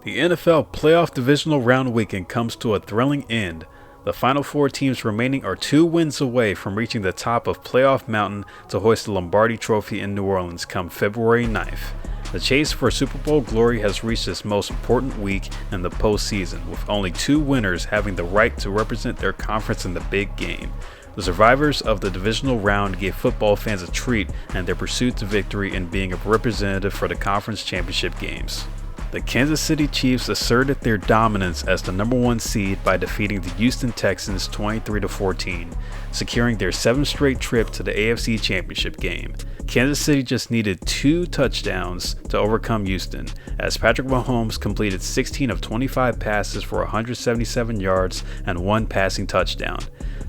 The NFL playoff divisional round weekend comes to a thrilling end. The final four teams remaining are 2 wins away from reaching the top of playoff mountain to hoist the Lombardi Trophy in New Orleans come February 9th. The chase for Super Bowl glory has reached its most important week in the postseason, with only 2 winners having the right to represent their conference in the big game. The survivors of the divisional round gave football fans a treat in their pursuit to victory in being a representative for the conference championship games. The Kansas City Chiefs asserted their dominance as the number 1 seed by defeating the Houston Texans 23-14, securing their 7th straight trip to the AFC Championship game. Kansas City just needed 2 touchdowns to overcome Houston, as Patrick Mahomes completed 16 of 25 passes for 177 yards and 1 passing touchdown.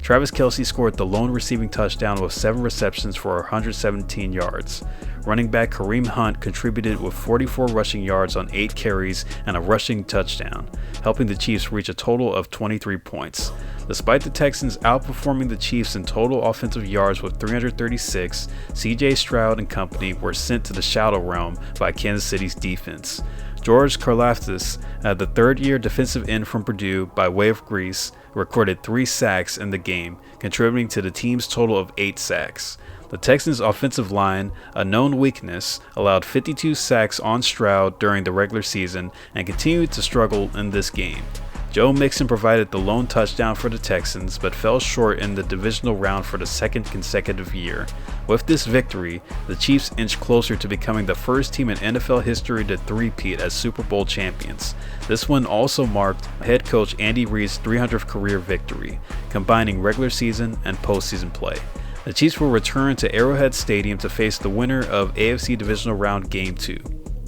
Travis Kelce scored the lone receiving touchdown with 7 receptions for 117 yards. Running back Kareem Hunt contributed with 44 rushing yards on 8 carries and a rushing touchdown, helping the Chiefs reach a total of 23 points. Despite the Texans outperforming the Chiefs in total offensive yards with 336, C.J. Stroud and company were sent to the shadow realm by Kansas City's defense. George Karlaftis, the third-year defensive end from Purdue by way of Greece, recorded 3 sacks in the game, contributing to the team's total of 8 sacks. The Texans' offensive line, a known weakness, allowed 52 sacks on Stroud during the regular season and continued to struggle in this game. Joe Mixon provided the lone touchdown for the Texans, but fell short in the divisional round for the 2nd consecutive year. With this victory, the Chiefs inched closer to becoming the first team in NFL history to three-peat as Super Bowl champions. This one also marked head coach Andy Reid's 300th career victory, combining regular season and postseason play. The Chiefs will return to Arrowhead Stadium to face the winner of AFC Divisional Round Game 2.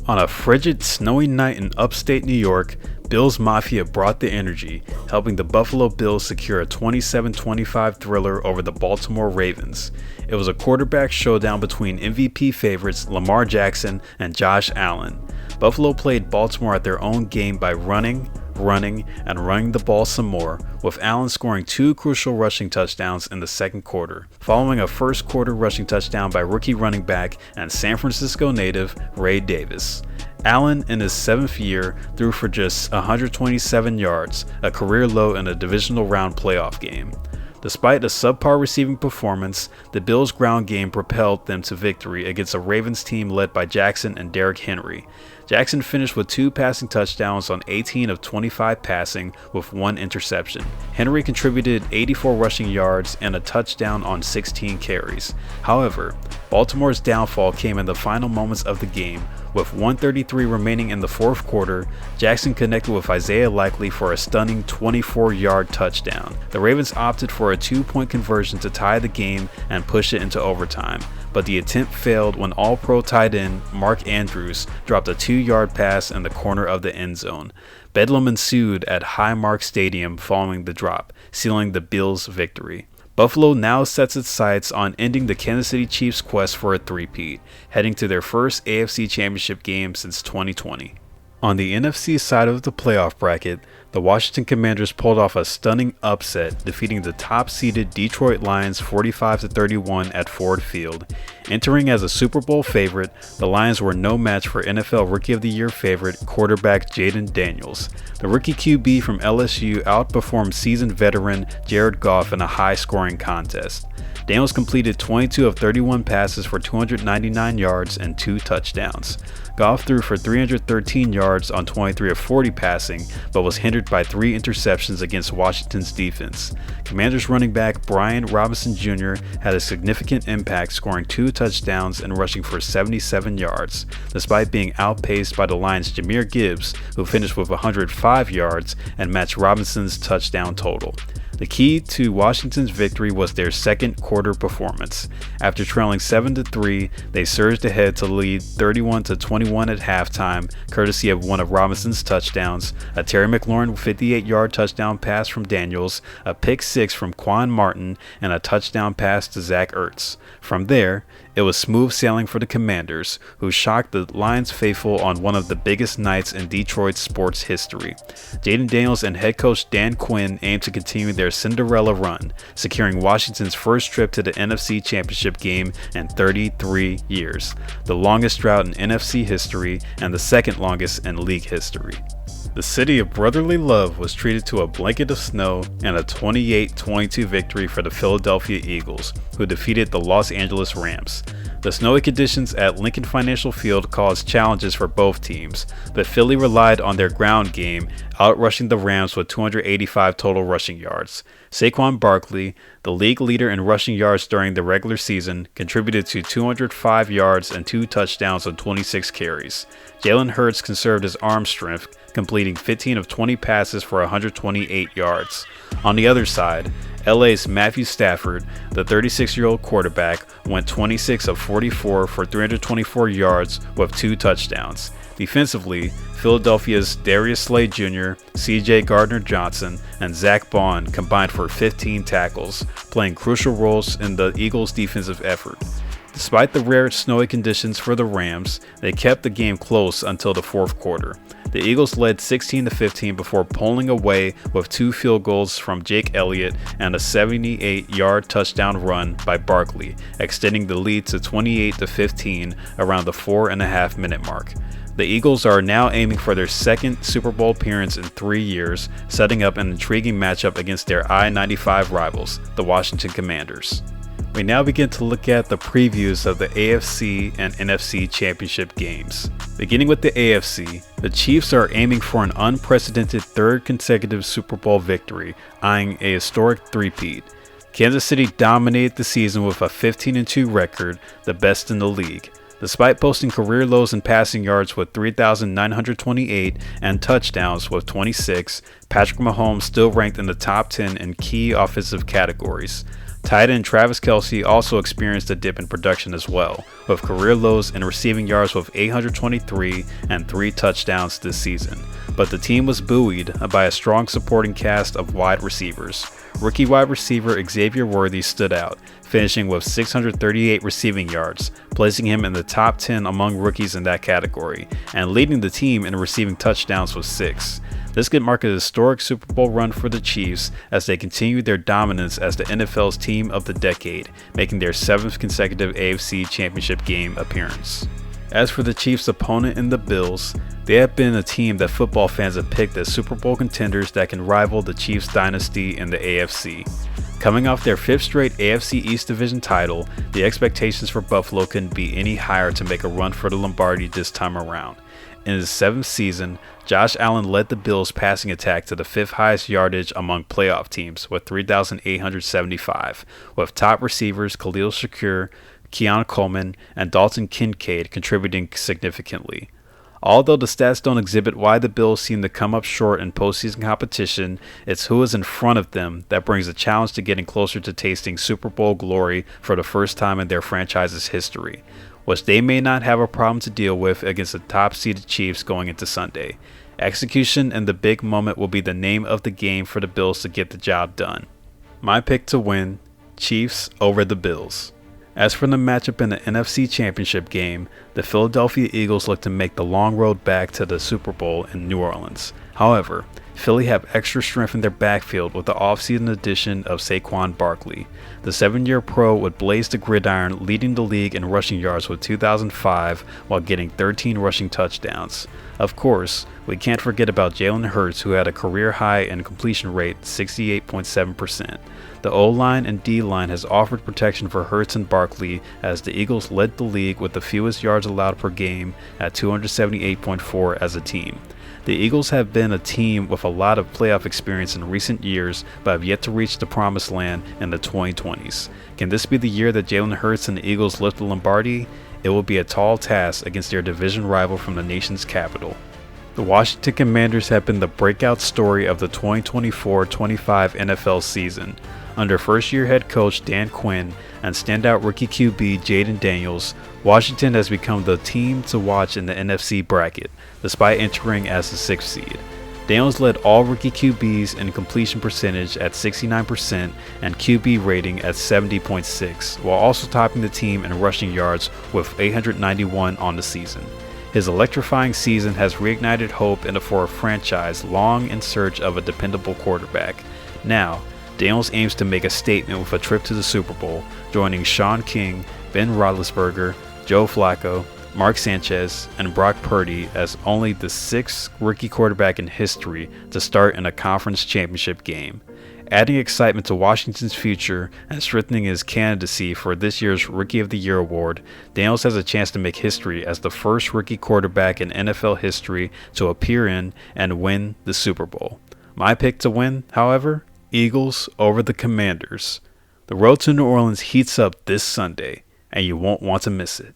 On a frigid, snowy night in upstate New York, Bills Mafia brought the energy, helping the Buffalo Bills secure a 27-25 thriller over the Baltimore Ravens. It was a quarterback showdown between MVP favorites Lamar Jackson and Josh Allen. Buffalo played Baltimore at their own game by running the ball some more, with Allen scoring 2 crucial rushing touchdowns in the second quarter, following a first quarter rushing touchdown by rookie running back and San Francisco native Ray Davis. Allen, in his 7th year, threw for just 127 yards, a career low in a divisional round playoff game. Despite a subpar receiving performance, the Bills' ground game propelled them to victory against a Ravens team led by Jackson and Derrick Henry. Jackson finished with 2 passing touchdowns on 18 of 25 passing with 1 interception. Henry contributed 84 rushing yards and a touchdown on 16 carries. However, Baltimore's downfall came in the final moments of the game. With 1:33 remaining in the 4th quarter, Jackson connected with Isaiah Likely for a stunning 24-yard touchdown. The Ravens opted for a 2-point conversion to tie the game and push it into overtime, but the attempt failed when All-Pro tight end Mark Andrews dropped a 2-yard pass in the corner of the end zone. Bedlam ensued at Highmark Stadium following the drop, sealing the Bills' victory. Buffalo now sets its sights on ending the Kansas City Chiefs' quest for a three-peat, heading to their first AFC Championship game since 2020. On the NFC side of the playoff bracket, the Washington Commanders pulled off a stunning upset, defeating the top-seeded Detroit Lions 45-31 at Ford Field. Entering as a Super Bowl favorite, the Lions were no match for NFL Rookie of the Year favorite quarterback Jaden Daniels. The rookie QB from LSU outperformed seasoned veteran Jared Goff in a high-scoring contest. Daniels completed 22 of 31 passes for 299 yards and 2 touchdowns. Goff threw for 313 yards on 23 of 40 passing, but was hindered by 3 interceptions against Washington's defense. Commanders running back Brian Robinson Jr. had a significant impact, scoring 2 touchdowns and rushing for 77 yards, despite being outpaced by the Lions' Jahmyr Gibbs, who finished with 105 yards and matched Robinson's touchdown total. The key to Washington's victory was their second quarter performance. After trailing 7-3, they surged ahead to lead 31-21 at halftime, courtesy of one of Robinson's touchdowns, a Terry McLaurin 58-yard touchdown pass from Daniels, a pick 6 from Quan Martin, and a touchdown pass to Zach Ertz. From there, it was smooth sailing for the Commanders, who shocked the Lions faithful on one of the biggest nights in Detroit's sports history. Jaden Daniels and head coach Dan Quinn aim to continue their Cinderella run, securing Washington's first trip to the NFC Championship game in 33 years, the longest drought in NFC history and the second longest in league history. The city of brotherly love was treated to a blanket of snow and a 28-22 victory for the Philadelphia Eagles, who defeated the Los Angeles Rams. The snowy conditions at Lincoln Financial Field caused challenges for both teams, but Philly relied on their ground game, outrushing the Rams with 285 total rushing yards. Saquon Barkley, the league leader in rushing yards during the regular season, contributed to 205 yards and 2 touchdowns on 26 carries. Jalen Hurts conserved his arm strength, completing 15 of 20 passes for 128 yards. On the other side, LA's Matthew Stafford, the 36-year-old quarterback, went 26 of 44 for 324 yards with 2 touchdowns. Defensively, Philadelphia's Darius Slay Jr., C.J. Gardner-Johnson, and Zach Bond combined for 15 tackles, playing crucial roles in the Eagles' defensive effort. Despite the rare snowy conditions for the Rams, they kept the game close until the fourth quarter. The Eagles led 16-15 before pulling away with 2 field goals from Jake Elliott and a 78-yard touchdown run by Barkley, extending the lead to 28-15 around the 4.5-minute mark. The Eagles are now aiming for their second Super Bowl appearance in 3 years, setting up an intriguing matchup against their I-95 rivals, the Washington Commanders. We now begin to look at the previews of the AFC and NFC championship games. Beginning with the AFC, the Chiefs are aiming for an unprecedented 3rd consecutive Super Bowl victory, eyeing a historic three-peat. Kansas City dominated the season with a 15-2 record, the best in the league. Despite posting career lows in passing yards with 3,928 and touchdowns with 26, Patrick Mahomes still ranked in the top 10 in key offensive categories. Tight end Travis Kelce also experienced a dip in production as well, with career lows in receiving yards with 823 and 3 touchdowns this season. But the team was buoyed by a strong supporting cast of wide receivers. Rookie wide receiver Xavier Worthy stood out, finishing with 638 receiving yards, placing him in the top 10 among rookies in that category, and leading the team in receiving touchdowns with 6. This could mark a historic Super Bowl run for the Chiefs as they continue their dominance as the NFL's team of the decade, making their 7th consecutive AFC Championship game appearance. As for the Chiefs' opponent in the Bills, they have been a team that football fans have picked as Super Bowl contenders that can rival the Chiefs' dynasty in the AFC. Coming off their 5th straight AFC East Division title, the expectations for Buffalo couldn't be any higher to make a run for the Lombardi this time around. In his 7th season, Josh Allen led the Bills' passing attack to the 5th highest yardage among playoff teams with 3,875, with top receivers Khalil Shakir, Keon Coleman, and Dalton Kincaid contributing significantly. Although the stats don't exhibit why the Bills seem to come up short in postseason competition, it's who is in front of them that brings a challenge to getting closer to tasting Super Bowl glory for the first time in their franchise's history, which they may not have a problem to deal with against the top-seeded Chiefs going into Sunday. Execution in the big moment will be the name of the game for the Bills to get the job done. My pick to win, Chiefs over the Bills. As for the matchup in the NFC Championship game, the Philadelphia Eagles look to make the long road back to the Super Bowl in New Orleans. However, Philly have extra strength in their backfield with the offseason addition of Saquon Barkley. The 7-year pro would blaze the gridiron, leading the league in rushing yards with 2,005 while getting 13 rushing touchdowns. Of course, we can't forget about Jalen Hurts, who had a career high in completion rate 68.7%. The O-line and D-line has offered protection for Hurts and Barkley as the Eagles led the league with the fewest yards allowed per game at 278.4 as a team. The Eagles have been a team with a lot of playoff experience in recent years, but have yet to reach the promised land in the 2020s. Can this be the year that Jalen Hurts and the Eagles lift the Lombardi? It will be a tall task against their division rival from the nation's capital. The Washington Commanders have been the breakout story of the 2024-25 NFL season. Under first-year head coach Dan Quinn and standout rookie QB Jaden Daniels, Washington has become the team to watch in the NFC bracket, despite entering as the 6th seed. Daniels led all rookie QBs in completion percentage at 69% and QB rating at 70.6, while also topping the team in rushing yards with 891 on the season. His electrifying season has reignited hope for a franchise long in search of a dependable quarterback. Now, Daniels aims to make a statement with a trip to the Super Bowl, joining Sean King, Ben Roethlisberger, Joe Flacco, Mark Sanchez, and Brock Purdy as only the sixth rookie quarterback in history to start in a conference championship game, adding excitement to Washington's future and strengthening his candidacy for this year's Rookie of the Year award. Daniels has a chance to make history as the first rookie quarterback in NFL history to appear in and win the Super Bowl. My pick to win, however, Eagles over the Commanders. The road to New Orleans heats up this Sunday, and you won't want to miss it.